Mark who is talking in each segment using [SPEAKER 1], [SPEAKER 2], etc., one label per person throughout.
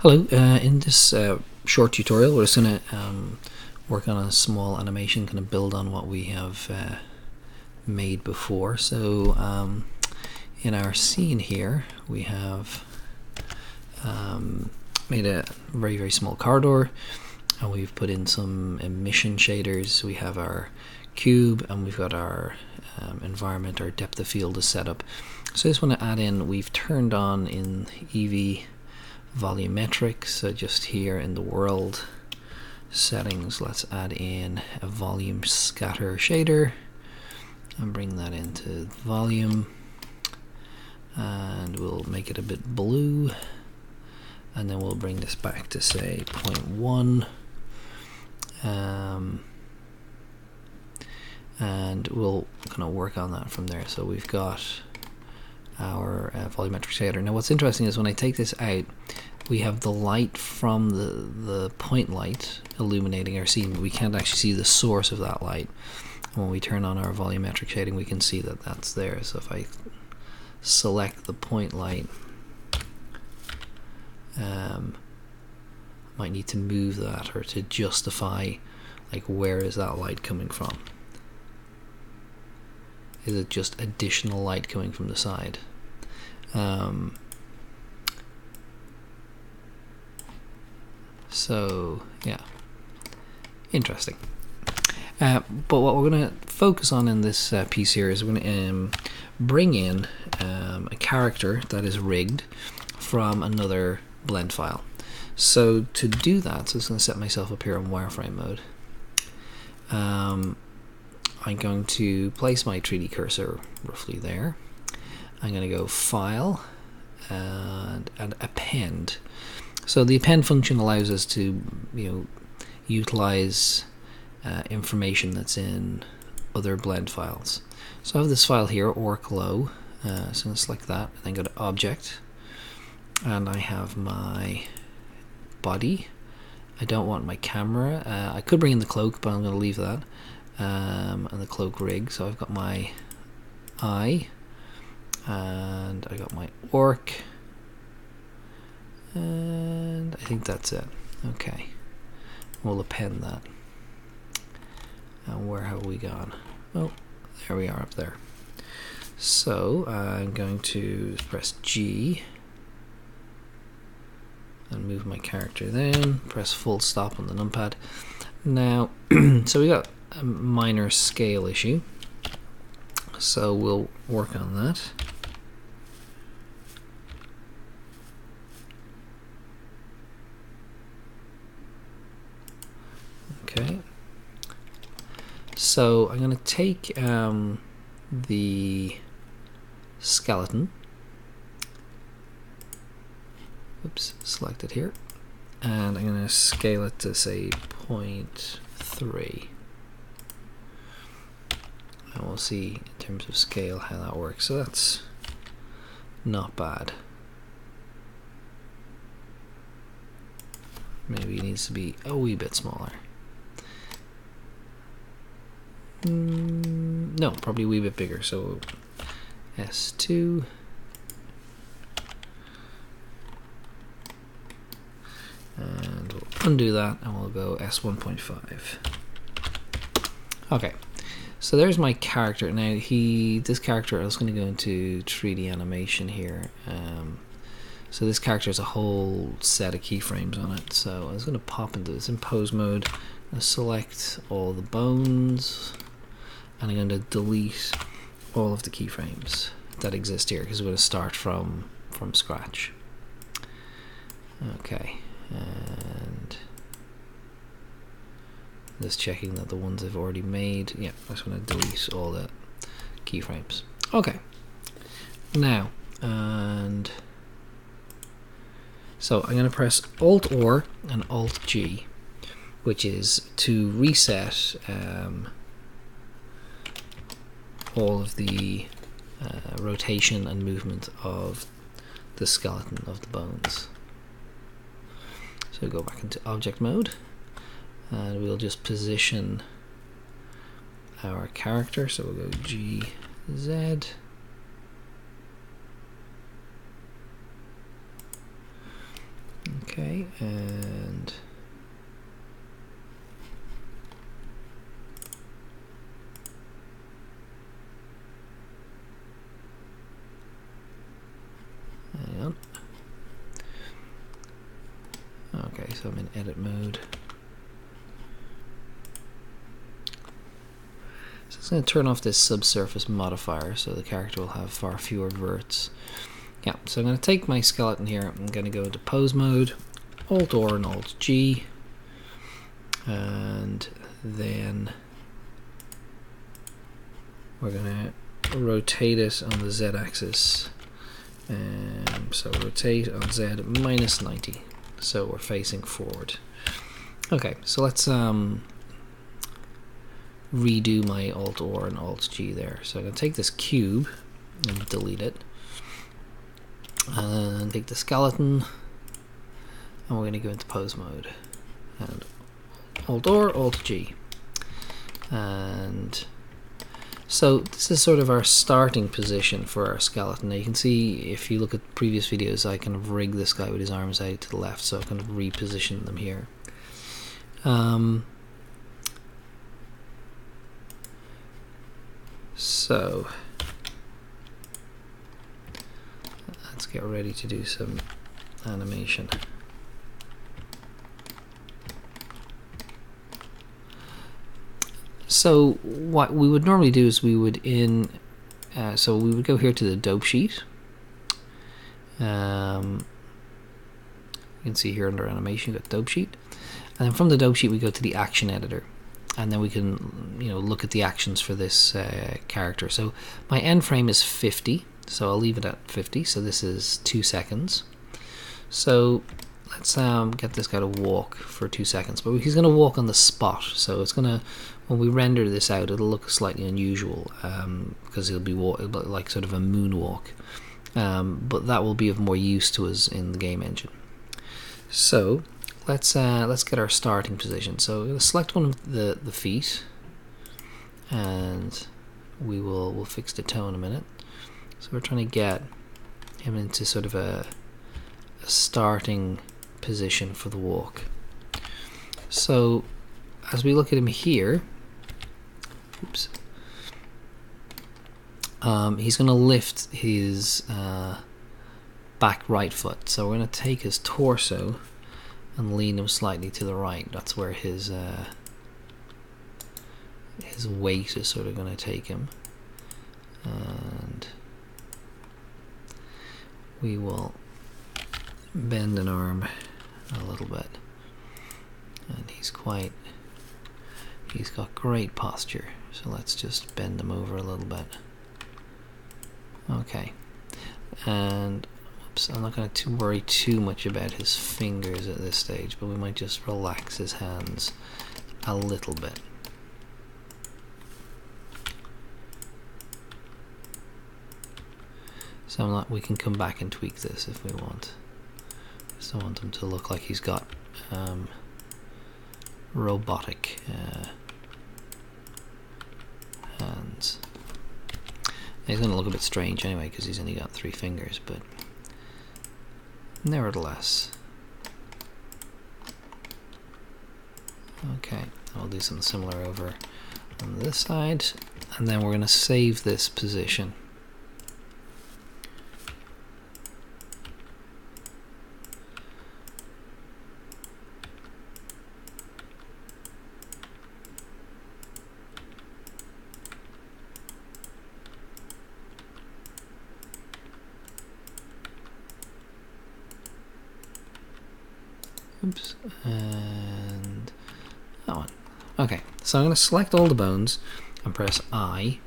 [SPEAKER 1] Hello, in this short tutorial we're just going to work on a small animation, kind of build on what we have made before. So in our scene here we have made a very small corridor, and we've put in some emission shaders. We have our cube and we've got our environment. Our depth of field is set up. So I just want to add in, we've turned on in EV volumetric, so just here in the world settings, let's add in a volume scatter shader and bring that into volume, and we'll make it a bit blue, and then we'll bring this back to say 0.1, and we'll kind of work on that from there. So we've got our volumetric shader. Now what's interesting is when I take this out, we have the light from the point light illuminating our scene. We can't actually see the source of that light. When we turn on our volumetric shading, we can see that that's there. So if I select the point light, might need to move that or to justify, like, where is that light coming from? Is it just additional light coming from the side? So yeah, interesting. But what we're going to focus on in this piece here is we're going to bring in a character that is rigged from another blend file. So to do that, so I'm going to set myself up here on wireframe mode. I'm going to place my 3D cursor roughly there. I'm going to go File and Append. So the append function allows us to, utilize information that's in other blend files. So I have this file here, orclow. So I'm going to select that and then go to Object, and I have my body. I don't want my camera. I could bring in the cloak, but I'm going to leave that. And the cloak rig. So I've got my eye, and I got my orc, and I think that's it. Okay, we'll append that. And where have we gone? Oh, there we are up there. So I'm going to press G and move my character, then press full stop on the numpad. Now so we got a minor scale issue, so we'll work on that. Okay, so I'm going to take the skeleton, select it here, and I'm going to scale it to say 0.3. and we'll see in terms of scale how that works. So that's not bad. Maybe it needs to be a wee bit smaller. No, probably a wee bit bigger. So S2, and we'll undo that and we'll go S1.5. Okay, so there's my character. Now this character, I was going to go into 3D animation here. So this character has a whole set of keyframes on it. So I was going to pop into this in pose mode. I'm going to select all the bones, and I'm going to delete all of the keyframes that exist here because we're going to start from scratch. Okay, and just checking that the ones I've already made. Yeah, I just want to delete all the keyframes. Okay, now, and so I'm going to press Alt-O and Alt-G, which is to reset all of the rotation and movement of the skeleton, of the bones. So go back into object mode, and we'll just position our character. So we'll go G, Z, Okay, and hang on. Okay, so I'm in edit mode. So it's going to turn off this subsurface modifier so the character will have far fewer verts. Yeah, so I'm going to take my skeleton here. I'm going to go into pose mode, Alt or and Alt G, and then we're going to rotate it on the Z axis. So rotate on Z minus 90. So we're facing forward. Okay, so let's redo my Alt or and Alt G there. So I'm going to take this cube and delete it. And take the skeleton, and we're going to go into pose mode. And Alt or Alt G. And so this is sort of our starting position for our skeleton. Now you can see, if you look at previous videos, I kind of rig this guy with his arms out to the left, so I kind of reposition them here. So let's get ready to do some animation. So what we would normally do is we would so we would go here to the dope sheet. You can see here under animation, you've got dope sheet, and then from the dope sheet we go to the action editor, and then we can look at the actions for this character. So my end frame is 50, so I'll leave it at 50. So this is 2 seconds. So let's get this guy to walk for 2 seconds, but he's going to walk on the spot. So it's going to, when we render this out, it'll look slightly unusual because he'll be like sort of a moonwalk. But that will be of more use to us in the game engine. So let's get our starting position. So we're going to select one of the feet, and we'll fix the toe in a minute. So we're trying to get him into sort of a starting position for the walk. So as we look at him here, oops, he's going to lift his back right foot. So we're going to take his torso and lean him slightly to the right. That's where his weight is sort of going to take him. And we will bend an arm a little bit. And he's got great posture. So let's just bend him over a little bit. Okay. And oops, I'm not going to worry too much about his fingers at this stage, but we might just relax his hands a little bit. So we can come back and tweak this if we want. Just don't want him to look like he's got robotic hands. He's going to look a bit strange anyway because he's only got 3 fingers, but nevertheless. Okay, I'll do something similar over on this side, and then we're going to save this position. Oops, and that one. Okay, so I'm going to select all the bones and press I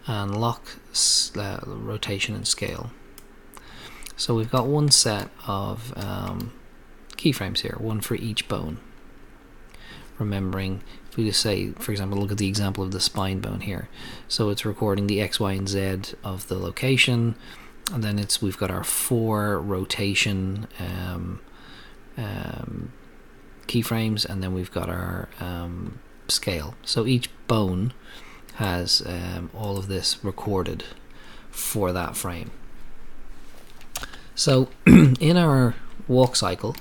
[SPEAKER 1] and lock rotation and scale. So we've got one set of keyframes here, one for each bone. Remembering, if we just say, for example, look at the example of the spine bone here. So it's recording the X, Y, and Z of the location, and then we've got our 4 rotation keyframes, and then we've got our scale. So each bone has all of this recorded for that frame. So in our walk cycle,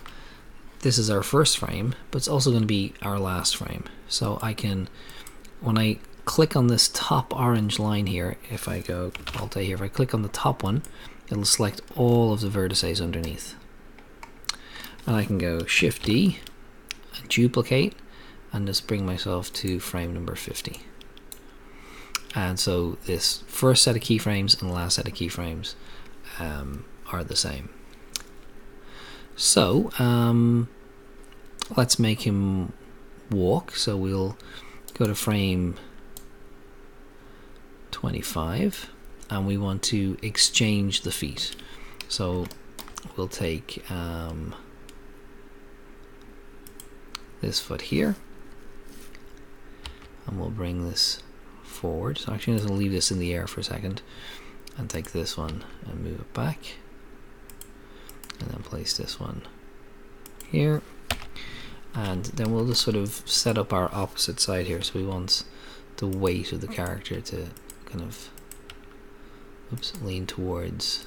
[SPEAKER 1] this is our first frame, but it's also going to be our last frame. So I can, when I click on this top orange line here, if I go Alt A here, if I click on the top one, it'll select all of the vertices underneath. And I can go Shift D and duplicate and just bring myself to frame number 50. And so this first set of keyframes and last set of keyframes are the same. So let's make him walk. So we'll go to frame 25 and we want to exchange the feet. So we'll take this foot here and we'll bring this forward. So actually I'm going to leave this in the air for a second and take this one and move it back, and then place this one here, and then we'll just sort of set up our opposite side here. So we want the weight of the character to kind of lean towards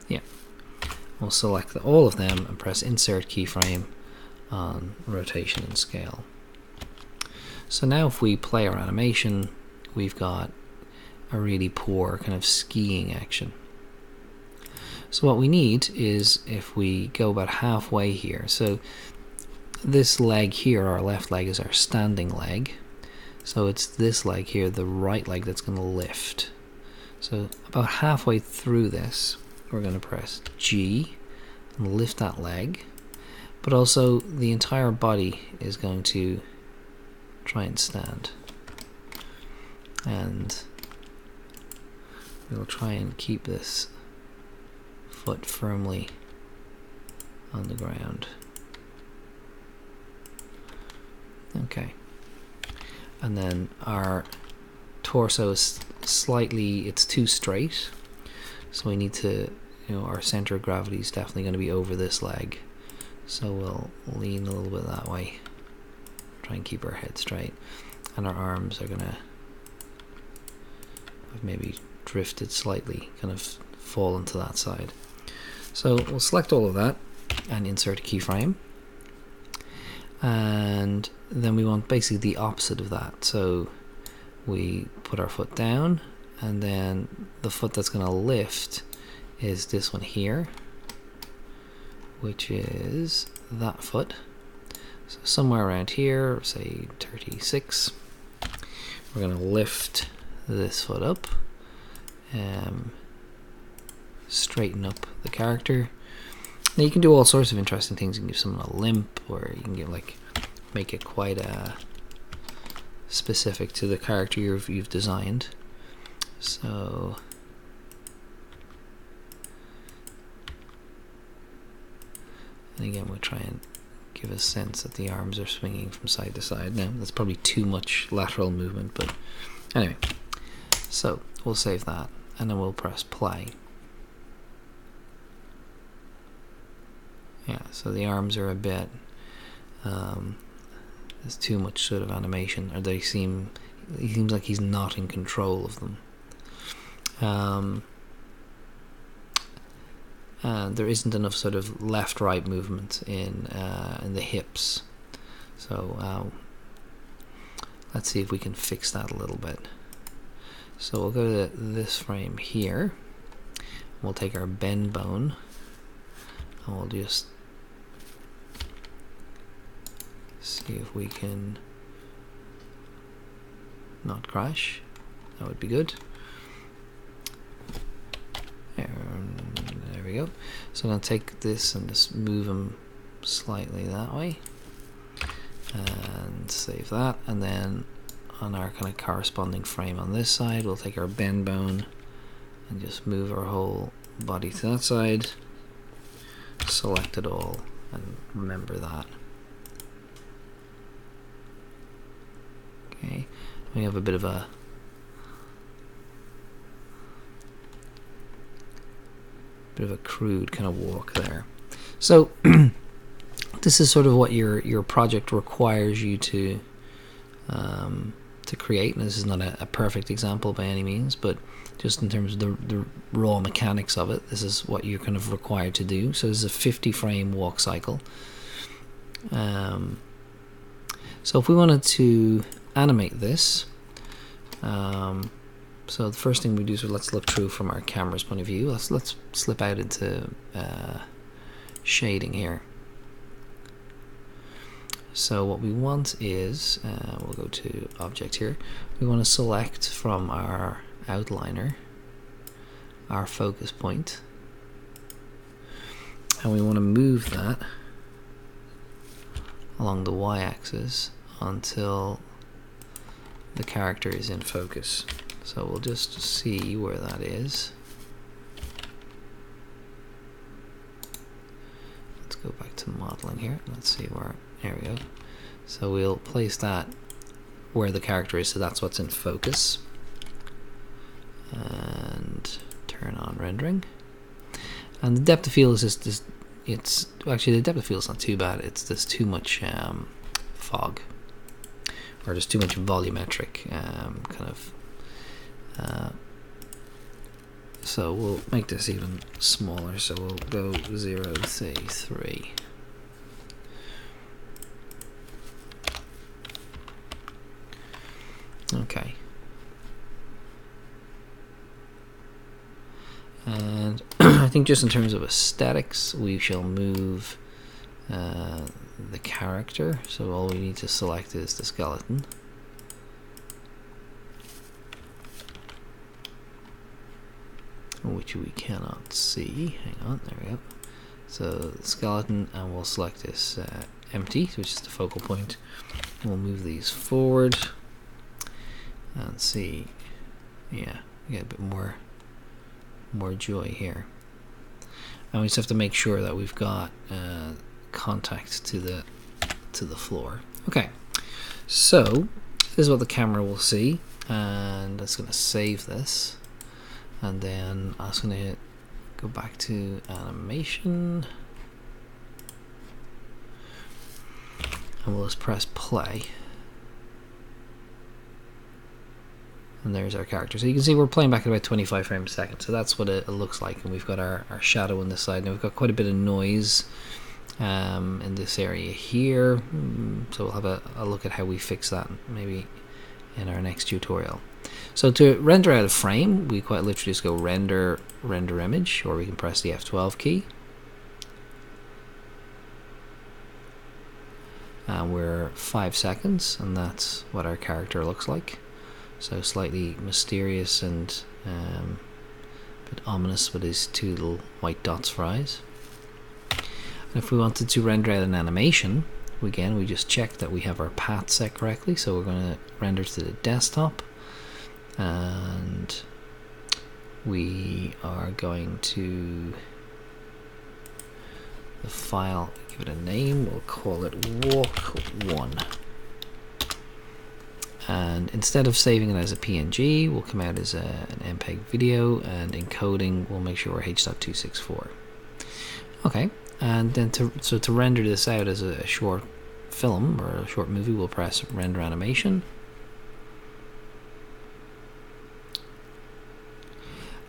[SPEAKER 1] yeah. We'll select all of them and press Insert Keyframe on Rotation and Scale. So now if we play our animation, we've got a really poor kind of skiing action. So what we need is, if we go about halfway here, so this leg here, our left leg, is our standing leg. So it's this leg here, the right leg, that's going to lift. So about halfway through this, we're going to press G and lift that leg, but also the entire body is going to try and stand, and we'll try and keep this foot firmly on the ground. Okay, and then our torso is slightly, it's too straight, so we need to, our center of gravity is definitely going to be over this leg, so we'll lean a little bit that way, try and keep our head straight, and our arms are going to have maybe drifted slightly, kind of fall into that side. So we'll select all of that and insert a keyframe, and then we want basically the opposite of that. So we put our foot down, and then the foot that's going to lift is this one here, which is that foot. So somewhere around here, say 36, we're going to lift this foot up, straighten up the character. Now you can do all sorts of interesting things. You can give someone a limp, or you can give, like, make it quite specific to the character you've designed. So and again, we'll try and give a sense that the arms are swinging from side to side. Now that's probably too much lateral movement, but anyway, so we'll save that and then we'll press play. Yeah, so the arms are a bit there's too much sort of animation, or he seems like he's not in control of them. And there isn't enough sort of left-right movement in the hips. So let's see if we can fix that a little bit. So we'll go to this frame here. We'll take our bend bone and we'll just see if we can not crash. That would be good. There we go. So I'm going to take this and just move them slightly that way and save that, and then on our kind of corresponding frame on this side, we'll take our bend bone and just move our whole body to that side, select it all, and remember that. Okay, we have a bit of a crude kind of walk there. So this is sort of what your project requires you to to create, and this is not a perfect example by any means, but just in terms of the raw mechanics of it, this is what you're kind of required to do. So this is a 50 frame walk cycle. So if we wanted to animate this, so the first thing we do is let's look through from our camera's point of view. Let's slip out into shading here. So what we want is, we'll go to object here, we want to select from our outliner our focus point, and we want to move that along the y-axis until the character is in focus. So we'll just see where that is. Let's go back to modeling here. Let's see where, there we go. So we'll place that where the character is, so that's what's in focus. And turn on rendering. And the depth of field is just it's actually, the depth of field is not too bad. It's just too much fog, or just too much volumetric kind of. So we'll make this even smaller. So we'll go 0, say 3. Okay. And I think just in terms of aesthetics, we shall move the character. So all we need to select is the skeleton. Which we cannot see. Hang on, there we go. So the skeleton, and we'll select this empty, which is the focal point. We'll move these forward and see. Yeah, we get a bit more joy here. And we just have to make sure that we've got contact to the floor. Okay, so this is what the camera will see, and that's going to save this. And then I'm just going to go back to animation, and we'll just press play. And there's our character. So you can see we're playing back at about 25 frames a second. So that's what it looks like. And we've got our shadow on this side. Now we've got quite a bit of noise in this area here. So we'll have a look at how we fix that maybe in our next tutorial. So to render out a frame, we quite literally just go render image, or we can press the F12 key. And we're 5 seconds, and that's what our character looks like. So slightly mysterious and a bit ominous with his 2 little white dots for eyes. And if we wanted to render out an animation, again, we just check that we have our path set correctly. So we're going to render to the desktop, and we are going to the file, give it a name, we'll call it walk1. And instead of saving it as a PNG, we'll come out as an MPEG video, and encoding, we'll make sure we're H.264. Okay, and then to render this out as a short film or a short movie, we'll press render animation.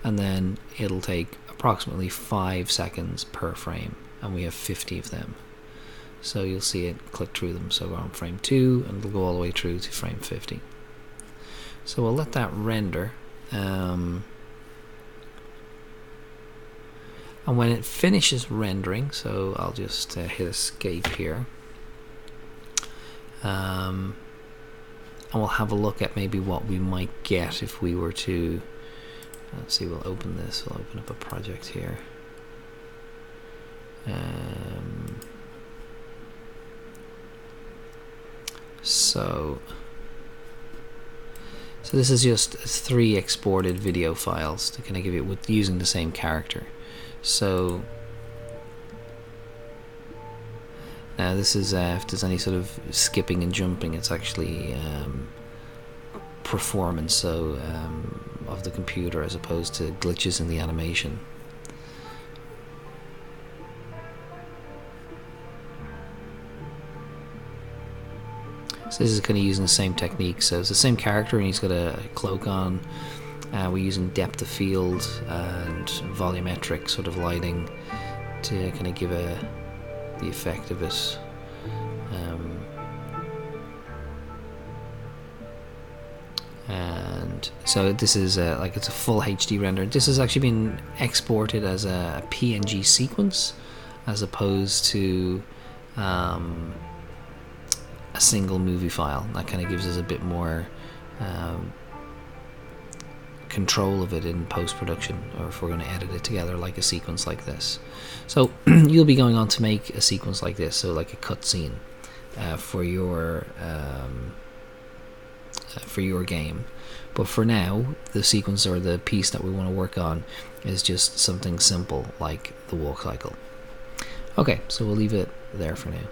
[SPEAKER 1] And then it'll take approximately 5 seconds per frame, and we have 50 of them. So you'll see it click through them. So we're on frame 2, and it'll go all the way through to frame 50. So we'll let that render. And when it finishes rendering, so I'll just hit escape here. And we'll have a look at maybe what we might get if we were to, let's see, we'll open this, we'll open up a project here. So this is just 3 exported video files to kind of give it with using the same character. So now this is if there's any sort of skipping and jumping, it's actually performance of the computer as opposed to glitches in the animation. So this is kind of using the same technique. So it's the same character, and he's got a cloak on. We're using depth of field and volumetric sort of lighting to kind of give the effect of it. And so this is like it's a full HD render. This has actually been exported as a PNG sequence as opposed to a single movie file. That kind of gives us a bit more control of it in post-production, or if we're going to edit it together like a sequence like this. So you'll be going on to make a sequence like this, so like a cutscene for your game. But for now, the sequence or the piece that we want to work on is just something simple like the walk cycle. Okay, so we'll leave it there for now.